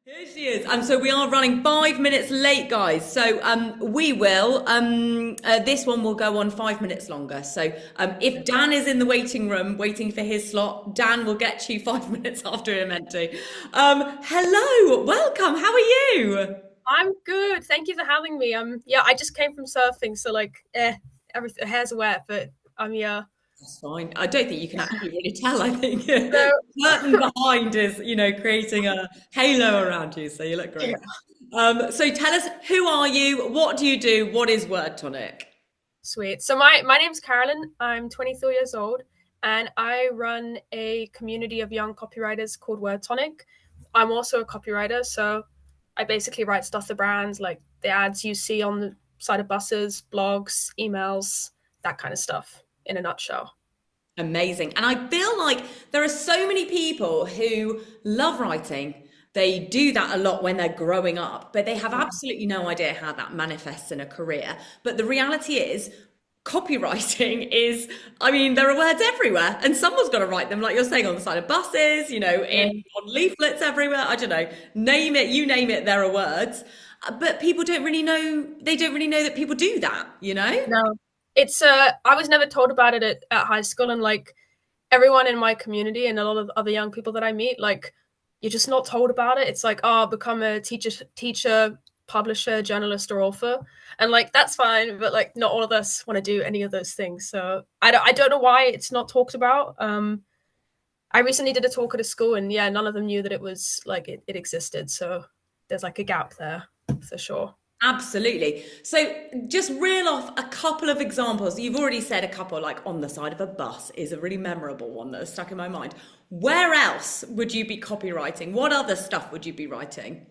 Here she is. So we are running 5 minutes late, guys. So we will. This one will go on 5 minutes longer. So if Dan is in the waiting room waiting for his slot, Dan will get you 5 minutes after we're meant to. Hello, welcome. How are you? I'm good. Thank you for having me. Yeah, I just came from surfing, so everything hair's wet, but yeah. That's fine. I don't think you can actually really tell. I think So the curtain behind is, creating a halo around you. So you look yeah, great. So tell us, who are you? What do you do? What is Word Tonic? sweet. So my name's Carolyn. I'm 23 years old, and I run a community of young copywriters called Word Tonic. I'm also a copywriter, so I basically write stuff for brands like the ads you see on the side of buses, blogs, emails, that kind of stuff. In a nutshell. Amazing. And I feel like there are so many people who love writing. They do that a lot when they're growing up, but they have absolutely no idea how that manifests in a career. But the reality is, copywriting is, there are words everywhere, and someone's got to write them, like you're saying, on the side of buses, Yeah. on leaflets everywhere. I don't know, name it, you name it, there are words. But people don't really know, they don't really know that people do that, you know? No, it's I was never told about it at high school, and like everyone in my community and a lot of other young people that I meet, like you're just not told about it. It's like, oh, become a teacher, publisher, journalist, or author, and like that's fine, but like not all of us want to do any of those things. So I don't know why it's not talked about. I recently did a talk at a school, and yeah, none of them knew that it was like it existed. So there's like a gap there for sure. Absolutely. So just reel off a couple of examples. You've already said a couple, like on the side of a bus is a really memorable one that has stuck in my mind. Where else would you be copywriting? What other stuff would you be writing?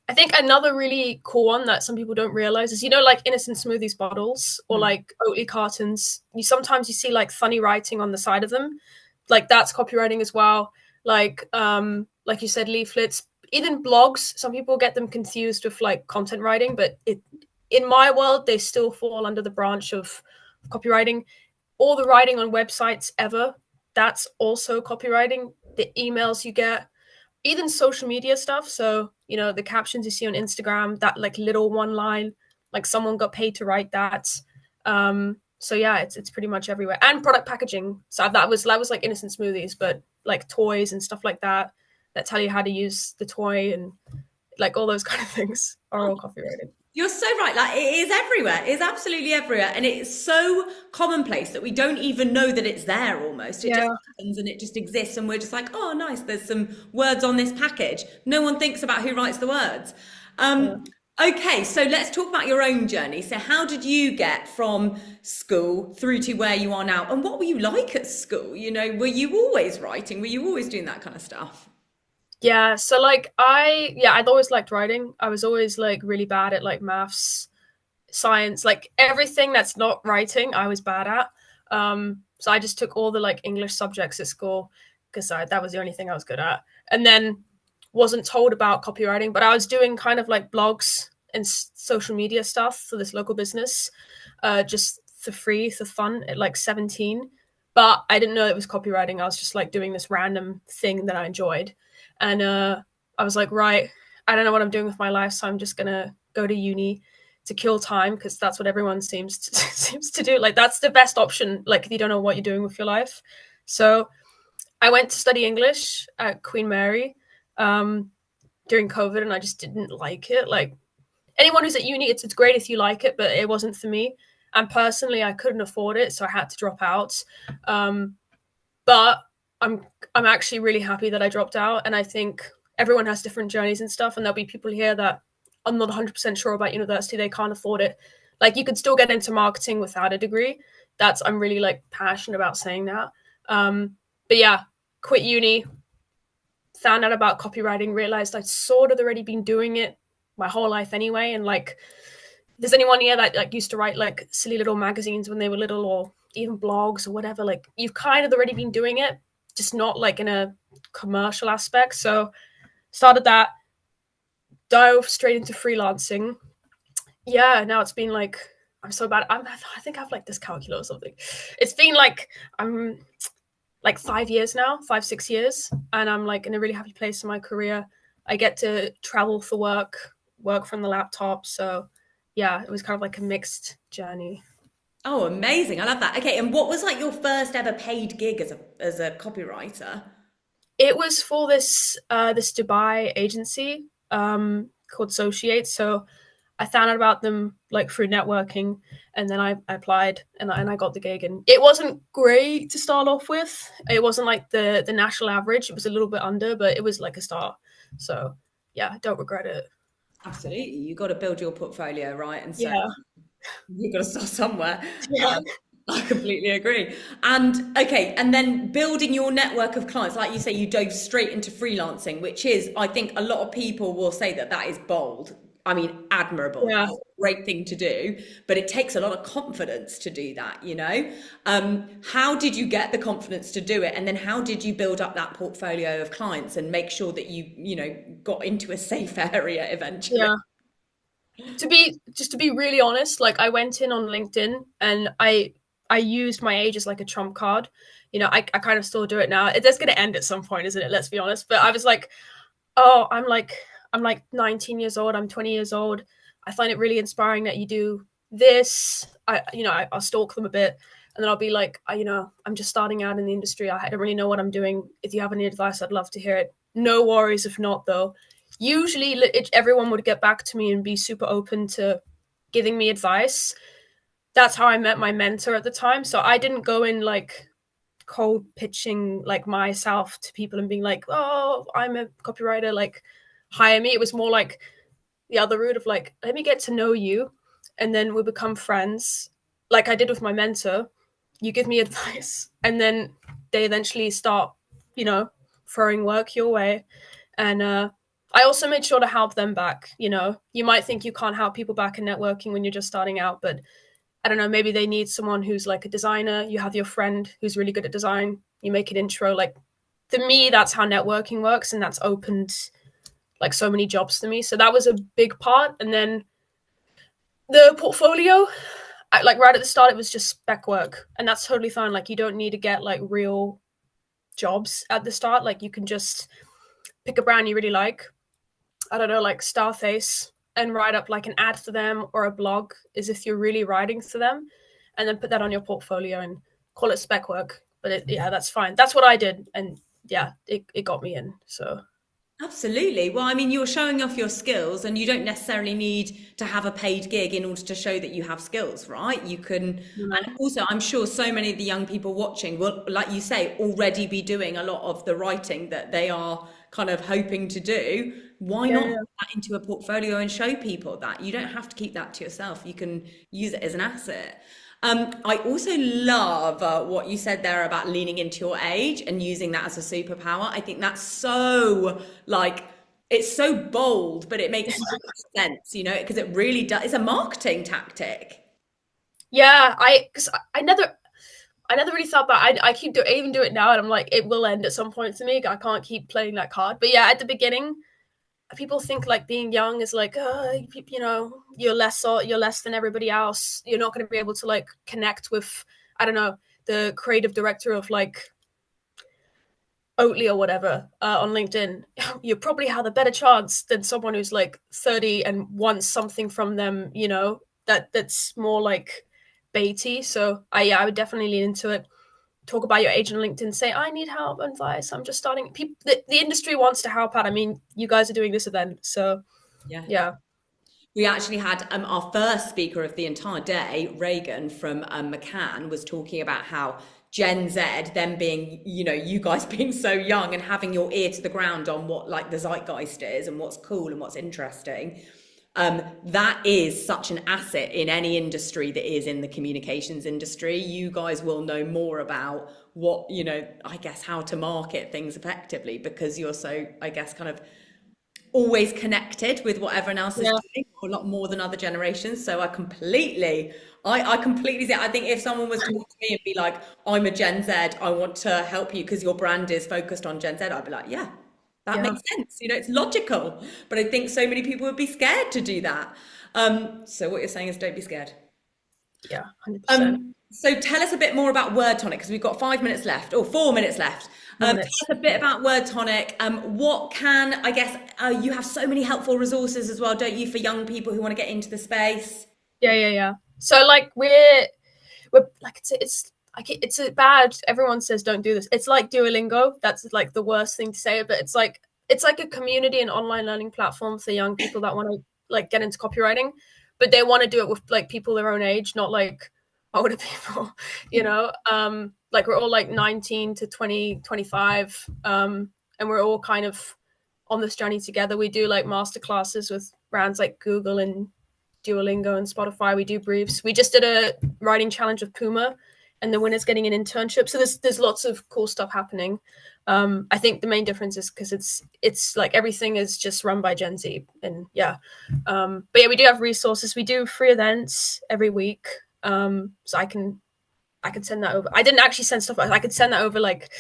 I think another really cool one that some people don't realize is, like innocent smoothies bottles or Hmm. like Oatly cartons. You see like funny writing on the side of them, like that's copywriting as well. Like you said, leaflets, even blogs. Some people get them confused with like content writing, but in my world they still fall under the branch of copywriting. All the writing on websites ever, that's also copywriting. The emails you get, even social media stuff. So, the captions you see on Instagram, that like little one line, like someone got paid to write that. So yeah, it's pretty much everywhere. And product packaging. So that was like innocent smoothies, but like toys and stuff like that that tell you how to use the toy and like all those kind of things are all copywriting. You're so right. Like it is everywhere. It's absolutely everywhere. And it's so commonplace that we don't even know that it's there almost. It just Yeah. happens and it just exists. And we're just like, oh, nice. There's some words on this package. No one thinks about who writes the words. Yeah. Um, okay. So let's talk about your own journey. So, how did you get from school through to where you are now? And what were you like at school? Were you always writing? Were you always doing that kind of stuff? Yeah, so like I'd always liked writing. I was always like really bad at like maths, science, like everything that's not writing, I was bad at. So I just took all the like English subjects at school because that was the only thing I was good at. And then wasn't told about copywriting, but I was doing kind of like blogs and social media stuff for this local business, just for free, for fun at like 17. But I didn't know it was copywriting. I was just like doing this random thing that I enjoyed. And I was like, right, I don't know what I'm doing with my life, so I'm just gonna go to uni to kill time because that's what everyone seems to seems to do. Like that's the best option. Like if you don't know what you're doing with your life. So I went to study English at Queen Mary um, during COVID, and I just didn't like it. Like anyone who's at uni, it's great if you like it, but it wasn't for me. And personally, I couldn't afford it, so I had to drop out. Um, but I'm I'm actually really happy that I dropped out, and I think everyone has different journeys and stuff, and there'll be people here that I'm not 100% sure about university, they can't afford it. Like you could still get into marketing without a degree. That's I'm really like passionate about saying that. But yeah, quit uni, found out about copywriting, realized I'd sort of already been doing it my whole life anyway. And like, if there's anyone here that like used to write like silly little magazines when they were little, or even blogs or whatever, like you've kind of already been doing it, just not like in a commercial aspect. So started that, dove straight into freelancing. Yeah, now it's been like I'm so bad. I think I have like dyscalculia or something. It's been like I'm like 5 years now, 5, 6 years, and I'm like in a really happy place in my career. I get to travel for work from the laptop. So yeah, it was kind of like a mixed journey. Oh, amazing. I love that. Okay, and what was like your first ever paid gig as a copywriter? It was for this Dubai agency called Associate. So I found out about them like through networking, and then I applied and I got the gig. And it wasn't great to start off with. It wasn't like the national average. It was a little bit under, but it was like a start. So yeah, I don't regret it. Absolutely. You got to build your portfolio, right? And so Yeah, you've got to start somewhere. yeah, I completely agree. And okay, and then building your network of clients, like you say, you dove straight into freelancing, which is, I think a lot of people will say that that is bold. I mean, admirable, yeah. great thing to do, but it takes a lot of confidence to do that, you know? How did you get the confidence to do it? And then how did you build up that portfolio of clients and make sure that you know, got into a safe area eventually? Yeah. To be really honest, like I went in on LinkedIn and I used my age as like a trump card. I kind of still do it now. It's going to end at some point, isn't it? Let's be honest. But I was like, oh, I'm like 19 years old. I'm 20 years old. I find it really inspiring that you do this. I'll stalk them a bit, and then I'll be like, I'm just starting out in the industry. I don't really know what I'm doing. If you have any advice, I'd love to hear it. No worries if not, though. Usually, everyone would get back to me and be super open to giving me advice. That's how I met my mentor at the time. So I didn't go in like cold pitching like myself to people and being like, oh, I'm a copywriter, like hire me. It was more like the other route of like, let me get to know you and then we become friends. Like I did with my mentor. You give me advice and then they eventually start, you know, throwing work your way. And I also made sure to help them back. You might think you can't help people back in networking when you're just starting out, but I don't know, maybe they need someone who's like a designer. You have your friend who's really good at design. You make an intro. Like for me, that's how networking works. And that's opened like so many jobs to me. So that was a big part. And then the portfolio, like right at the start, it was just spec work. And that's totally fine. Like you don't need to get like real jobs at the start. Like you can just pick a brand you really like. I don't know, like Starface, and write up like an ad for them or a blog as if you're really writing for them, and then put that on your portfolio and call it spec work. But yeah, that's fine. That's what I did, and yeah, it got me in. So Absolutely. Well, I mean, you're showing off your skills, and you don't necessarily need to have a paid gig in order to show that you have skills, right? You can, yeah, and also, I'm sure so many of the young people watching will, like you say, already be doing a lot of the writing that they are kind of hoping to do. Why not yeah, put that into a portfolio and show people that? You don't have to keep that to yourself. You can use it as an asset. I also love what you said there about leaning into your age and using that as a superpower. I think that's so like it's so bold, but it makes so much sense, you know, because it really does. It's a marketing tactic. yeah. Because I never really thought about. I keep I even do it now, and I'm like, it will end at some point to me. I can't keep playing that card. But yeah, at the beginning, people think like being young is like, you're less than everybody else. You're not going to be able to like connect with, I don't know, the creative director of like Oatly or whatever on LinkedIn. You probably have a better chance than someone who's like 30 and wants something from them, that's more like baity. So I would definitely lean into it. Talk about your age on LinkedIn, say, I need help, advice. I'm just starting. People, the industry wants to help out. I mean, you guys are doing this event. So Yeah. yeah. We actually had our first speaker of the entire day, Reagan from McCann, was talking about how Gen Z, them being, you know, you guys being so young and having your ear to the ground on what like the zeitgeist is and what's cool and what's interesting. That is such an asset in any industry that is in the communications industry. You guys will know more about what, you know, I guess how to market things effectively because you're so, I guess, kind of always connected with what everyone else is Yeah. doing, a lot more than other generations. So I completely see. I think if someone was to come to me and be like, "I'm a Gen Z, I want to help you because your brand is focused on Gen Z," I'd be like, "Yeah, that Yeah. makes sense. You know, it's logical." But I think so many people would be scared to do that. So what you're saying is, don't be scared. Yeah. 100%. So tell us a bit more about Word Tonic because we've got 5 minutes left or 4 minutes left. Love Tell it. us a bit about Word Tonic. What can, I guess, you have so many helpful resources as well, don't you, for young people who want to get into the space? Yeah, yeah, yeah. So like we're like it's like it's a bad. Everyone says don't do this. It's like Duolingo. That's like the worst thing to say, but it's like a community and online learning platform for young people that want to like get into copywriting, but they want to do it with like people their own age, not like older people. Like we're all like 19 to 20, 25, and we're all kind of on this journey together. We do like master classes with brands like Google and Duolingo and Spotify. We do briefs. We just did a writing challenge with Puma, and the winner's getting an internship. So there's lots of cool stuff happening. I think the main difference is because it's like everything is just run by Gen Z, and yeah. But yeah, we do have resources. We do free events every week. So I can send that over. I didn't actually send stuff. I could send that over like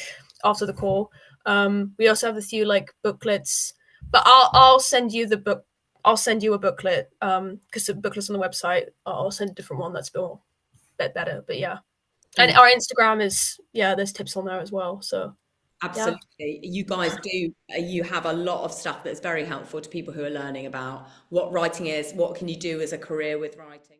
after the call. We also have a few like booklets, but I'll send you the book. I'll send you a booklet because the booklet's on the website. I'll send a different one that's a bit better. But yeah, and our Instagram is there's tips on there as well. So yeah. Absolutely. You guys do, you have a lot of stuff that's very helpful to people who are learning about what writing is, what can you do as a career with writing.